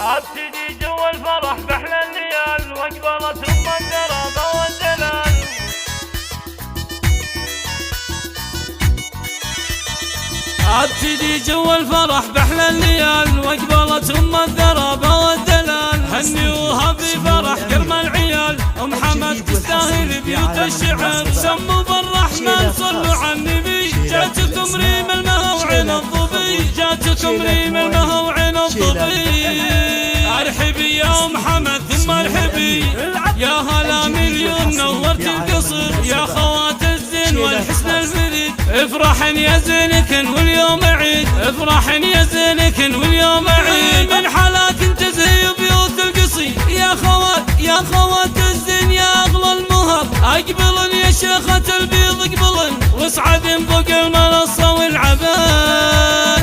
ابتدي جو الفرح باحلى الليال واقبلت ام الدرامه والدلال. ابتدي جو الفرح باحلى الليال واقبلت ام الدرامه والدلال. هنيوها بفرح كرم العيال ام حمد تستاهل بيوت الشعر. سموا بالرحمن صلوا على النبي. جاتكم ريم المها وعين الظبي. جاتكم ريم المها وعين الظبي. ارحبي يا ام حمد ثم ارحبي يا هلا مليون نورت القصر. يا خوات الزين والحسن الفريد. افرحن يا زينكن واليوم عيد. افرحن يا زينكن واليوم عيد. من حلاك تزهي بيوت القصي. يا خوات الزين يا اغلى المهر. اقبلن يا شيخة البيض اقبلن واصعدن فوق المنصة والعباد.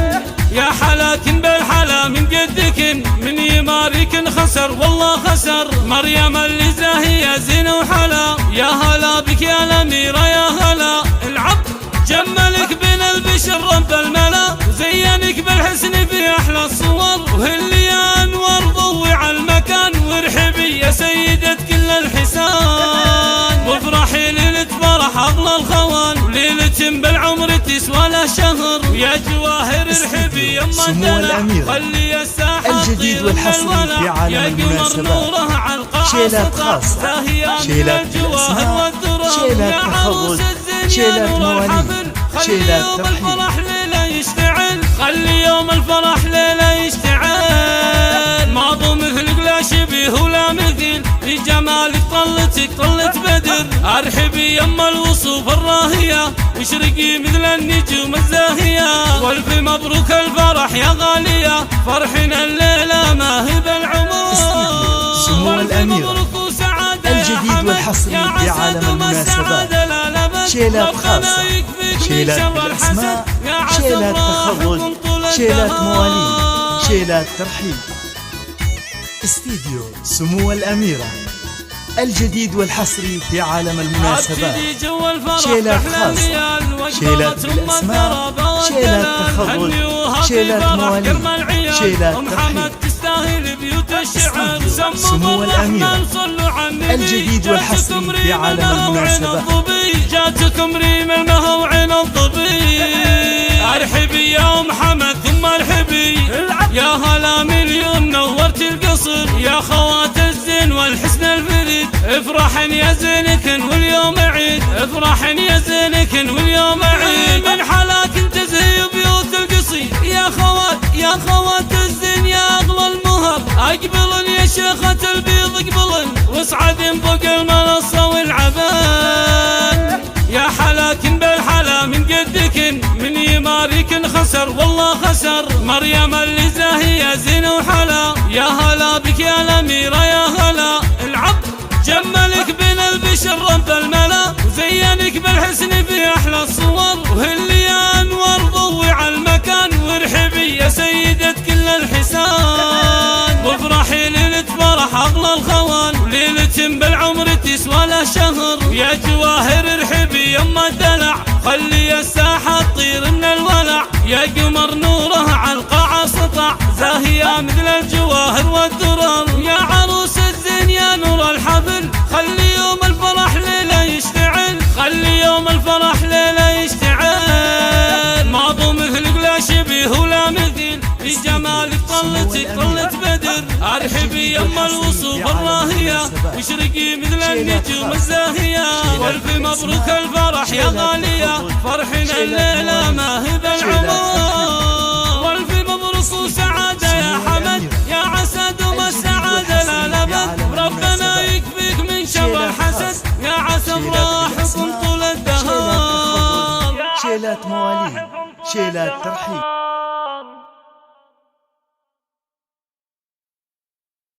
يا حلاكن بالحلا من قدكن من يماركن خسر والله خسر. مريم اللي زاهية زين وحلا. يا هلا بك يا الأميرة يا هلا. العب جملك بين البشر رب الملا. وزينك بالحسن في أحلى الصور. وهلي يا أنور ضوي على المكان. وارحبي يا سيدة كل الحسان. وافرحي ليلة فرح أغلى الخوان. وليلة بالعمر تسوى له شهر. ويا جواهر ارحبي يما الدلع. خلي الساحة الجديد والحصري في عالم المناسبات. شيلات خاصة، شيلات بالأسماء، شيلات تخرج، شيلات مواليد، شيلات الفرح ليلة يشتعل. خلي يوم الفرح ليلة يشتعل. ماضو مثلك لا شبيه ولا مثيل. في جمالك طلتك طلت بدر. ارحبي يما الوصوف الراهية. واشرقي مثل النجوم الزاهية. والف مبروك الفرح يا غالية. فرحنا الليلة ما هي بالعمر. سمو الأميرة الجديد والحصري في عالم المناسبات. شيلات خاصة، شيلات بالأسماء، شيلات تخرج، شيلات مواليد، شيلات ترحيب. استديو سمو الأميرة الجديد والحصري في عالم المناسبات. شيلات خاصة، شيلات بالأسماء، شيلات تخرج، شيلات مواليد، شيلات ترحيب. سمو الأميرة الجديد والحصري في عالم المناسبات. جاتكم ريم المها وعين الظبي. ارحبي يا ام حمد ثم ارحبي يا هلا مليون نورت القصر. يا خوات الزين والحسن الفريد. افرحن يا زينكن واليوم عيد. افرحن يا زينكن واليوم عيد. من حلاك تزهي بيوت القصي. يا خوات الزين يا اغلى المهر. اقبلن يا شيخة البيض اقبلن واصعدن فوق المنصة والعباد. يا حلاكن بالحلا من قدكن من يماركن خسر والله خسر. مريم اللي زاهية زين وحلا. يا هلا بك يا الأميرة يا هلا. العب جملك بين البشر رب الملا. وزينك بالحسن في أحلى الصور. وهلي يا أنور ضوي على المكان. وارحبي يا سيدة كل الحسان. وافرحي ليلة فرح أغلى الخوان. وليلة بالعمر تسوى له شهر. ويا جواهر ارحبي يما الدلع. خلي الساحة تطير من الولع. يا قمر نوره على القاعة سطع. زاهية مثل الجواهر والدرر. يا عروس الزين يا نور الحفل. خلي يوم الفرح ليلة يشتعل. خلي يوم الفرح ليلة يشتعل. ماضو مثلك لا شبيه ولا مثيل. في جمالك طلتك طلت بدر. ارحبي يما الوصوف الراهية. واشرقي مثل النجوم الزاهية. والف مبروك الفرح يا غالية. فرحنا الليلة ما هي بالعمر. والف مبروك وسعادة يا حمد. يا عسى دوم السعادة لا لبد. ربنا يكفيك من شر الحسد. يا عسى افراحكم طول الدهر. شيلات مواليد، شيلات ترحيب.